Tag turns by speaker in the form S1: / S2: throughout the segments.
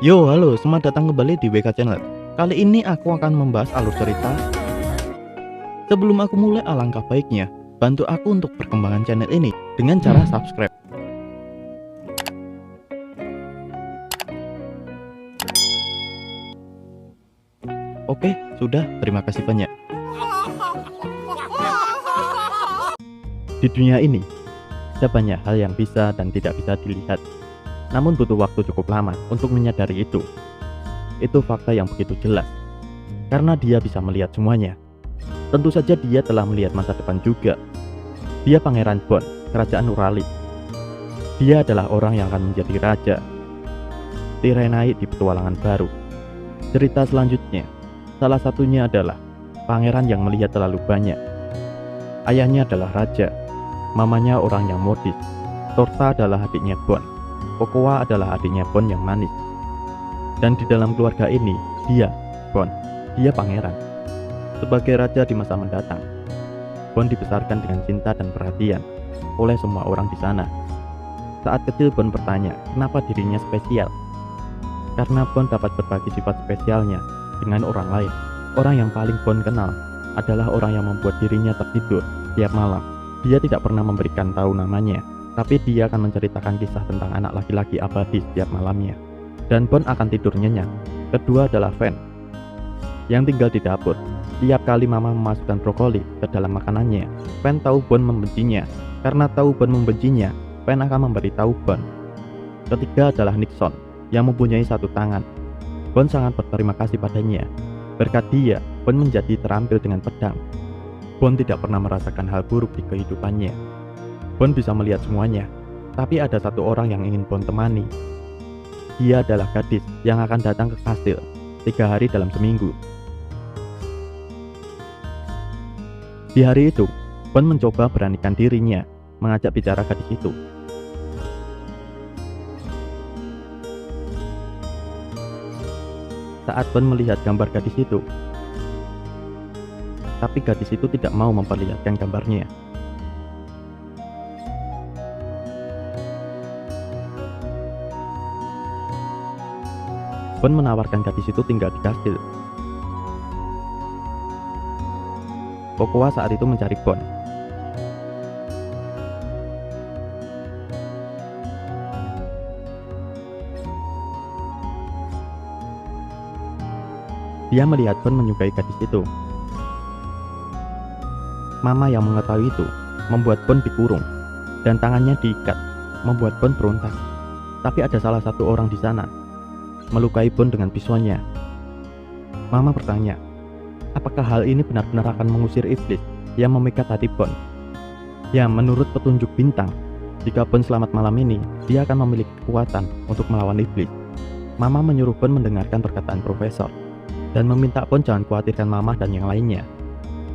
S1: Yo, halo, selamat datang kembali di WK Channel. Kali ini aku akan membahas alur cerita. Sebelum aku mulai, alangkah baiknya bantu aku untuk perkembangan channel ini dengan cara subscribe. Oke, sudah, terima kasih banyak. Di dunia ini, ada banyak hal yang bisa dan tidak bisa dilihat. Namun butuh waktu cukup lama untuk menyadari itu. Itu fakta yang begitu jelas. Karena dia bisa melihat semuanya. Tentu saja dia telah melihat masa depan juga. Dia Pangeran Bon, Kerajaan Nuralis. Dia adalah orang yang akan menjadi raja. Tirenai di petualangan baru. Cerita selanjutnya, salah satunya adalah pangeran yang melihat terlalu banyak. Ayahnya adalah raja. Mamanya orang yang modis. Torta adalah adiknya Bon. Kokoa adalah adiknya Bon yang manis. Dan di dalam keluarga ini, dia, Bon, dia pangeran. Sebagai raja di masa mendatang, Bon dibesarkan dengan cinta dan perhatian oleh semua orang di sana. Saat kecil Bon bertanya, kenapa dirinya spesial? Karena Bon dapat berbagi sifat spesialnya dengan orang lain. Orang yang paling Bon kenal adalah orang yang membuat dirinya tertidur tiap malam. Dia tidak pernah memberikan tahu namanya, tapi dia akan menceritakan kisah tentang anak laki-laki abadi setiap malamnya. Dan Bon akan tidur nyenyak. Kedua adalah Fen, yang tinggal di dapur. Tiap kali mama memasukkan brokoli ke dalam makanannya, Fen tahu Bon membencinya. Karena tahu Bon membencinya, Fen akan memberitahu Bon. Ketiga adalah Nixon, yang mempunyai satu tangan. Bon sangat berterima kasih padanya. Berkat dia, Bon menjadi terampil dengan pedang. Bon tidak pernah merasakan hal buruk di kehidupannya. Bon bisa melihat semuanya, tapi ada satu orang yang ingin Bon temani. Dia adalah gadis yang akan datang ke kastil 3 hari dalam seminggu. Di hari itu, Bon mencoba beranikan dirinya mengajak bicara gadis itu. Saat Bon melihat gambar gadis itu, tapi gadis itu tidak mau memperlihatkan gambarnya. Bon menawarkan gadis itu tinggal di kastil. Kokoa saat itu mencari Bon. Dia melihat Bon menyukai gadis itu. Mama yang mengetahui itu membuat Bon dikurung dan tangannya diikat, membuat Bon berontak. Tapi ada salah satu orang di sana melukai Bon dengan pisaunya. Mama bertanya, apakah hal ini benar-benar akan mengusir iblis yang memikat hati Bon? Ya, menurut petunjuk bintang, jika Bon selamat malam ini, dia akan memiliki kekuatan untuk melawan iblis. Mama menyuruh Bon mendengarkan perkataan profesor dan meminta Bon jangan khawatirkan Mama dan yang lainnya.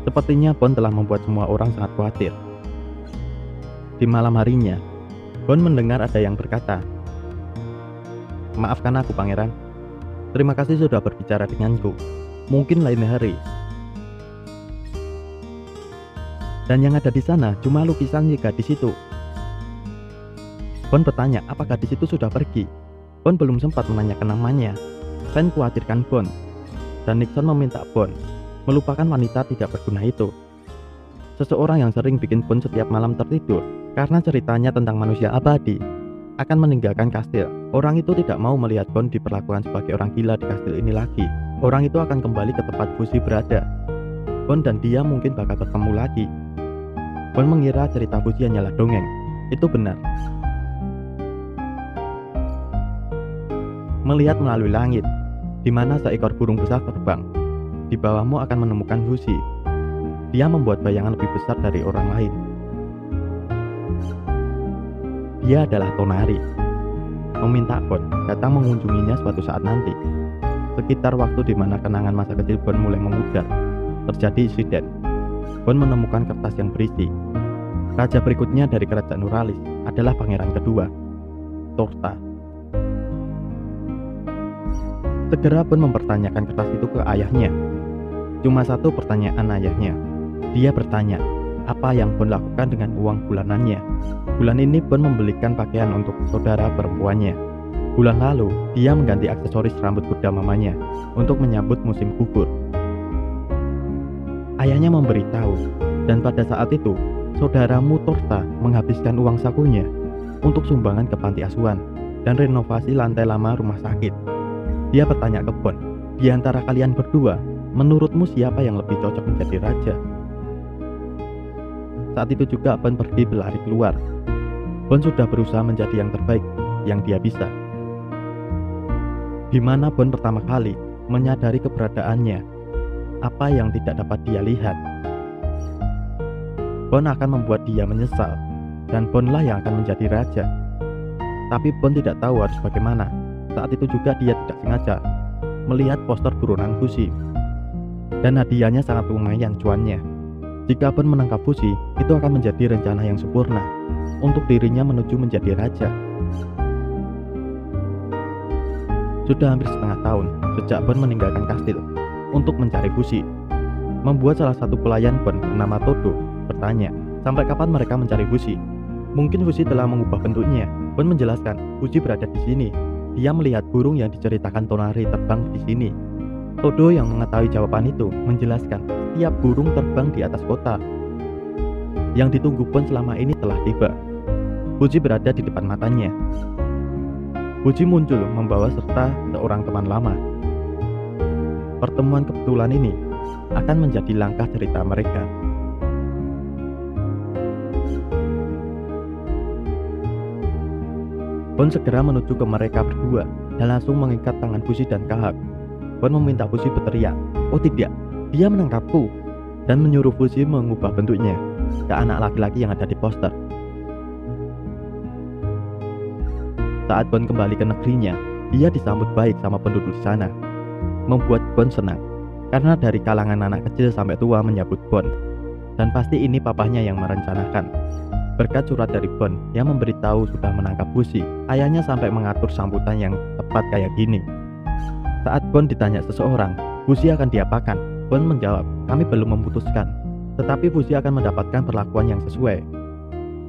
S1: Sepertinya Bon telah membuat semua orang sangat khawatir. Di malam harinya, Bon mendengar ada yang berkata, "Maafkan aku, pangeran. Terima kasih sudah berbicara denganku. Mungkin lain hari." Dan yang ada di sana cuma lukisan si gadis itu. Bon bertanya, apa gadis itu sudah pergi? Bon belum sempat menanyakan namanya. Fen khawatirkan Bon, dan Nixon meminta Bon melupakan wanita tidak berguna itu. Seseorang yang sering bikin Bon setiap malam tertidur karena ceritanya tentang manusia abadi akan meninggalkan kastil. Orang itu tidak mau melihat Bon diperlakukan sebagai orang gila di kastil ini lagi. Orang itu akan kembali ke tempat Fuzi berada. Bon dan dia mungkin bakal bertemu lagi. Bon mengira cerita Fuzi hanyalah dongeng. Itu benar. Melihat melalui langit, di mana seekor burung besar terbang, di bawahmu akan menemukan Fuzi. Dia membuat bayangan lebih besar dari orang lain. Dia adalah Tonari. Meminta Bon datang mengunjunginya suatu saat nanti. Sekitar waktu di mana kenangan masa kecil Bon mulai memudar, terjadi insiden. Bon menemukan kertas yang berisi, raja berikutnya dari kerajaan Nuralis adalah pangeran kedua, Torta. Segera Bon mempertanyakan kertas itu ke ayahnya. Cuma satu pertanyaan ayahnya. Dia bertanya, apa yang Bon lakukan dengan uang bulanannya. Bulan ini Bon membelikan pakaian untuk saudara perempuannya. Bulan lalu, dia mengganti aksesoris rambut kuda mamanya untuk menyambut musim gugur. Ayahnya memberitahu, dan pada saat itu, saudaramu Torta menghabiskan uang sakunya untuk sumbangan ke panti asuhan dan renovasi lantai lama rumah sakit. Dia bertanya ke Bon, di antara kalian berdua, menurutmu siapa yang lebih cocok menjadi raja? Saat itu juga Bon pergi berlari keluar. Bon sudah berusaha menjadi yang terbaik yang dia bisa. Di mana Bon pertama kali menyadari keberadaannya, apa yang tidak dapat dia lihat. Bon akan membuat dia menyesal, dan Bonlah yang akan menjadi raja. Tapi Bon tidak tahu harus bagaimana. Saat itu juga dia tidak sengaja melihat poster turunan Fuzi, dan hadiahnya sangat lumayan cuannya. Jika Bon menangkap Fuzi, itu akan menjadi rencana yang sempurna untuk dirinya menuju menjadi raja. Sudah hampir setengah tahun sejak Bon meninggalkan kastil untuk mencari Fuzi. Membuat salah satu pelayan Bon bernama Todo bertanya, sampai kapan mereka mencari Fuzi? Mungkin Fuzi telah mengubah bentuknya. Bon menjelaskan, Fuzi berada di sini. Dia melihat burung yang diceritakan Tonari terbang di sini. Todo yang mengetahui jawaban itu menjelaskan, setiap burung terbang di atas kota. Yang ditunggu Bon selama ini telah tiba. Fuzi berada di depan matanya. Fuzi muncul membawa serta seorang teman lama. Pertemuan kebetulan ini akan menjadi langkah cerita mereka. Bon segera menuju ke mereka berdua dan langsung mengikat tangan Fuzi dan Kahak. Bon meminta Fuzi berteriak, "Oh tidak, dia menangkapku!" dan menyuruh Fuzi mengubah bentuknya ke anak laki-laki yang ada di poster. Saat Bon kembali ke negerinya, dia disambut baik sama penduduk di sana, membuat Bon senang karena dari kalangan anak kecil sampai tua menyambut Bon, dan pasti ini papahnya yang merencanakan. Berkat surat dari Bon yang memberitahu sudah menangkap Fuzi, ayahnya sampai mengatur sambutan yang tepat kayak gini. Saat Bon ditanya seseorang, Fuzi akan diapakan? Bon menjawab, kami belum memutuskan, tetapi Fuzi akan mendapatkan perlakuan yang sesuai.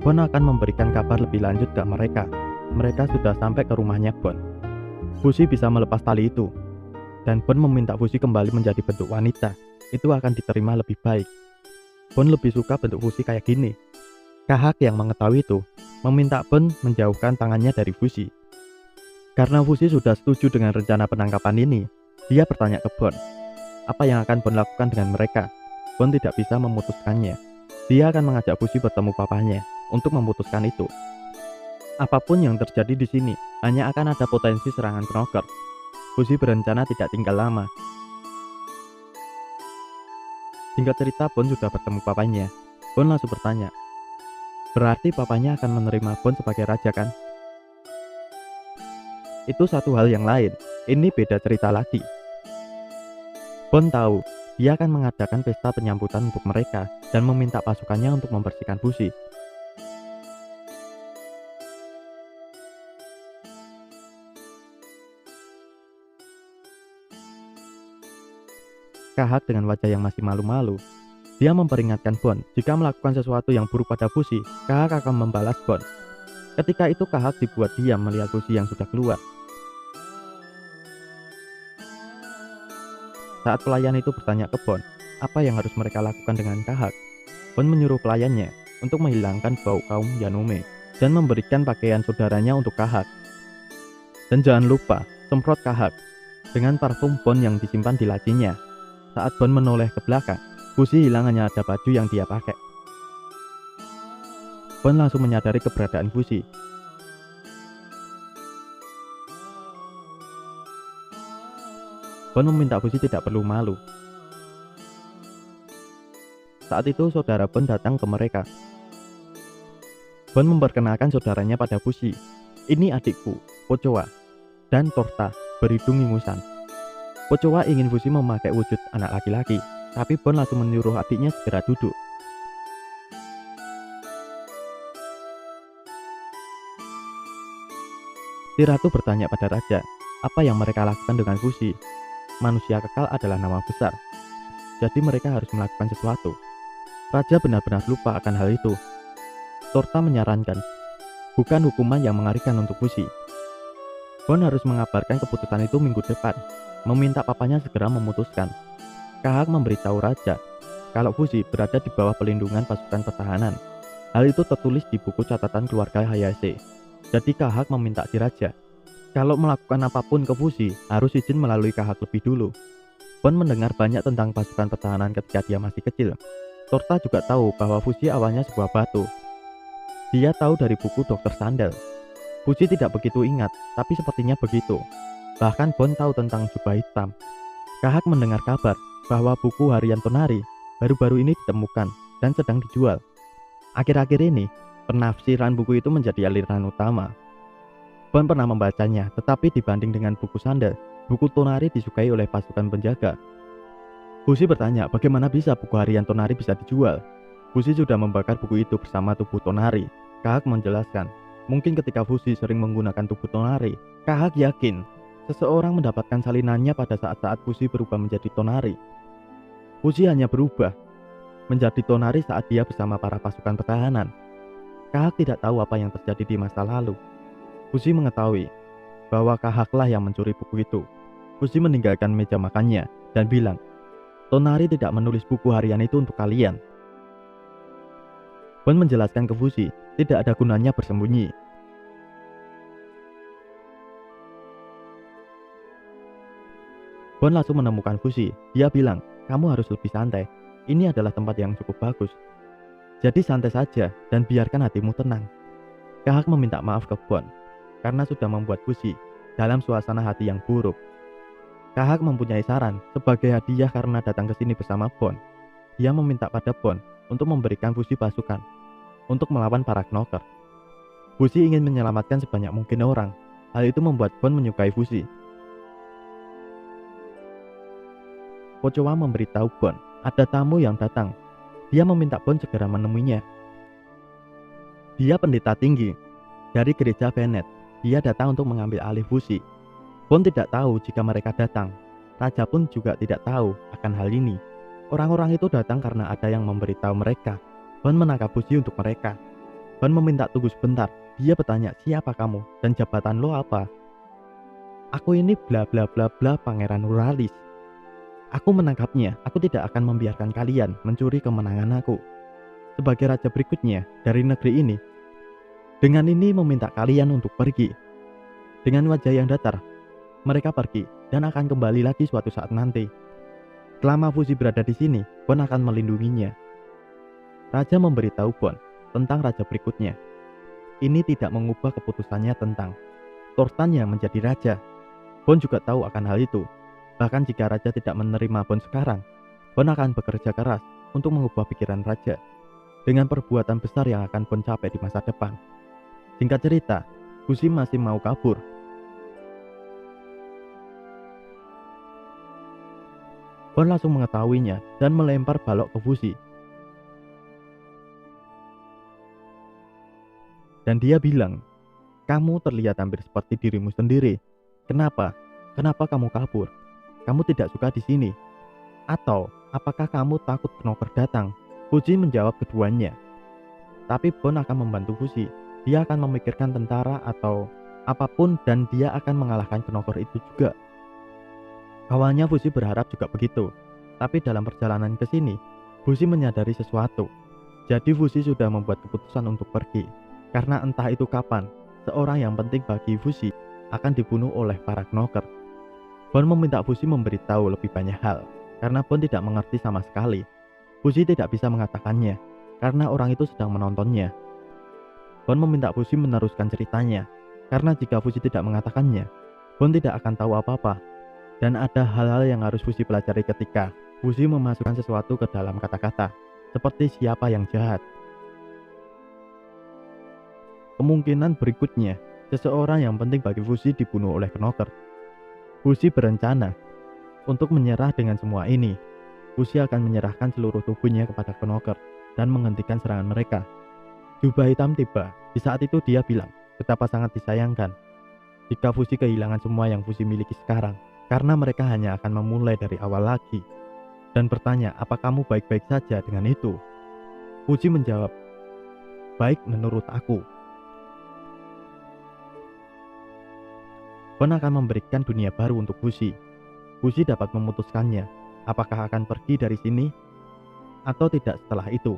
S1: Bon akan memberikan kabar lebih lanjut ke mereka. Mereka sudah sampai ke rumahnya Bon. Fuzi bisa melepas tali itu, dan Bon meminta Fuzi kembali menjadi bentuk wanita. Itu akan diterima lebih baik. Bon lebih suka bentuk Fuzi kayak gini. Kahak yang mengetahui itu meminta Bon menjauhkan tangannya dari Fuzi. Karena Fuzi sudah setuju dengan rencana penangkapan ini, dia bertanya ke Bon, apa yang akan Bon lakukan dengan mereka. Bon tidak bisa memutuskannya. Dia akan mengajak Fuzi bertemu papahnya untuk memutuskan itu. Apapun yang terjadi di sini, hanya akan ada potensi serangan Knocker. Fuzi berencana tidak tinggal lama. Singkat cerita, Bon sudah bertemu papanya. Bon langsung bertanya, berarti papanya akan menerima Bon sebagai raja kan? Itu satu hal yang lain, ini beda cerita lagi. Bon tahu, dia akan mengadakan pesta penyambutan untuk mereka dan meminta pasukannya untuk membersihkan Fuzi. Kahak dengan wajah yang masih malu-malu, dia memperingatkan Bon jika melakukan sesuatu yang buruk pada Fuzi, Kahak akan membalas Bon. Ketika itu Kahak dibuat diam melihat Fuzi yang sudah keluar. Saat pelayan itu bertanya ke Bon, apa yang harus mereka lakukan dengan Kahak? Bon menyuruh pelayannya untuk menghilangkan bau kaum Yanome dan memberikan pakaian saudaranya untuk Kahak. Dan jangan lupa semprot Kahak dengan parfum Bon yang disimpan di lacinya. Saat Bon menoleh ke belakang, Fuzi hilang, hanya ada baju yang dia pakai. Bon langsung menyadari keberadaan Fuzi. Bon meminta Fuzi tidak perlu malu. Saat itu saudara Bon datang ke mereka. Bon memperkenalkan saudaranya pada Fuzi. Ini adikku, Pocoa, dan Torta berhidung ingusan. Pocoa ingin Fuzi memakai wujud anak laki-laki, tapi Bon langsung menyuruh adiknya segera duduk. Si ratu bertanya pada raja, apa yang mereka lakukan dengan Fuzi? Manusia kekal adalah nama besar, jadi mereka harus melakukan sesuatu. Raja benar-benar lupa akan hal itu. Torta menyarankan, bukan hukuman yang mengerikan untuk Fuzi. Bon harus mengabarkan keputusan itu minggu depan, meminta papanya segera memutuskan. Kahak memberitahu raja kalau Fushi berada di bawah pelindungan pasukan pertahanan. Hal itu tertulis di buku catatan keluarga Hayase. Jadi Kahak meminta si raja kalau melakukan apapun ke Fushi harus izin melalui Kahak lebih dulu. Bon mendengar banyak tentang pasukan pertahanan ketika dia masih kecil. Torta juga tahu bahwa Fushi awalnya sebuah batu. Dia tahu dari buku Dokter Sandal. Fushi tidak begitu ingat, tapi sepertinya begitu. Bahkan Bon tahu tentang jubah hitam. Kahak mendengar kabar bahwa buku harian Tonari baru-baru ini ditemukan dan sedang dijual. Akhir-akhir ini, penafsiran buku itu menjadi aliran utama. Bon pernah membacanya, tetapi dibanding dengan buku Sandal, buku Tonari disukai oleh pasukan penjaga. Fushi bertanya bagaimana bisa buku harian Tonari bisa dijual. Fushi sudah membakar buku itu bersama tubuh Tonari. Kahak menjelaskan, mungkin ketika Fushi sering menggunakan tubuh Tonari, Kahak yakin seseorang mendapatkan salinannya pada saat-saat Fushi berubah menjadi Tonari. Fushi hanya berubah menjadi Tonari saat dia bersama para pasukan pertahanan. Kahak tidak tahu apa yang terjadi di masa lalu. Fushi mengetahui bahwa Kahaklah yang mencuri buku itu. Fushi meninggalkan meja makannya dan bilang, Tonari tidak menulis buku harian itu untuk kalian. Bon menjelaskan ke Fushi, tidak ada gunanya bersembunyi. Bon langsung menemukan Fushi. Dia bilang, kamu harus lebih santai. Ini adalah tempat yang cukup bagus. Jadi santai saja dan biarkan hatimu tenang. Kahak meminta maaf ke Bon karena sudah membuat Fushi dalam suasana hati yang buruk. Kahak mempunyai saran sebagai hadiah karena datang ke sini bersama Bon. Dia meminta pada Bon untuk memberikan Fushi pasukan untuk melawan para knocker. Fushi ingin menyelamatkan sebanyak mungkin orang. Hal itu membuat Bon menyukai Fushi. Kocowa memberitahu Bon ada tamu yang datang. Dia meminta Bon segera menemuinya. Dia pendeta tinggi dari gereja Bennett. Dia datang untuk mengambil alih Fushi. Bon tidak tahu jika mereka datang. Raja pun juga tidak tahu akan hal ini. Orang-orang itu datang karena ada yang memberitahu mereka. Bon menangkap Fushi untuk mereka. Bon meminta tunggu sebentar. Dia bertanya, siapa kamu dan jabatan lo apa? Aku ini bla bla bla bla Pangeran Uralis. Aku menangkapnya. Aku tidak akan membiarkan kalian mencuri kemenangan aku. Sebagai raja berikutnya dari negeri ini, dengan ini meminta kalian untuk pergi. Dengan wajah yang datar, mereka pergi dan akan kembali lagi suatu saat nanti. Selama Fushi berada di sini, Bon akan melindunginya. Raja memberitahu Bon tentang raja berikutnya. Ini tidak mengubah keputusannya tentang Tortanya menjadi raja. Bon juga tahu akan hal itu. Bahkan jika raja tidak menerima Bon sekarang, Bon akan bekerja keras untuk mengubah pikiran raja dengan perbuatan besar yang akan Bon capai di masa depan. Singkat cerita, Fushi masih mau kabur. Bon langsung mengetahuinya dan melempar balok ke Fushi. Dan dia bilang, kamu terlihat hampir seperti dirimu sendiri. Kenapa? Kenapa kamu kabur? Kamu tidak suka di sini? Atau apakah kamu takut knocker datang? Fushi menjawab keduanya. Tapi Bon akan membantu Fushi. Dia akan memikirkan tentara atau apapun dan dia akan mengalahkan knocker itu juga. Awalnya Fushi berharap juga begitu. Tapi dalam perjalanan ke sini, Fushi menyadari sesuatu. Jadi Fushi sudah membuat keputusan untuk pergi. Karena entah itu kapan, seorang yang penting bagi Fushi akan dibunuh oleh para knocker. Bon meminta Fushi memberitahu lebih banyak hal, karena Bon tidak mengerti sama sekali. Fushi tidak bisa mengatakannya, karena orang itu sedang menontonnya. Bon meminta Fushi meneruskan ceritanya, karena jika Fushi tidak mengatakannya, Bon tidak akan tahu apa-apa. Dan ada hal-hal yang harus Fushi pelajari ketika Fushi memasukkan sesuatu ke dalam kata-kata, seperti siapa yang jahat. Kemungkinan berikutnya, seseorang yang penting bagi Fushi dibunuh oleh knocker. Fushi berencana untuk menyerah dengan semua ini. Fushi akan menyerahkan seluruh tubuhnya kepada knocker dan menghentikan serangan mereka. Jubah hitam tiba. Di saat itu dia bilang betapa sangat disayangkan jika Fushi kehilangan semua yang Fushi miliki sekarang, karena mereka hanya akan memulai dari awal lagi. Dan bertanya, apa kamu baik-baik saja dengan itu? Fushi menjawab, baik menurut aku. Hon akan memberikan dunia baru untuk Bushi. Bushi dapat memutuskannya, apakah akan pergi dari sini atau tidak setelah itu.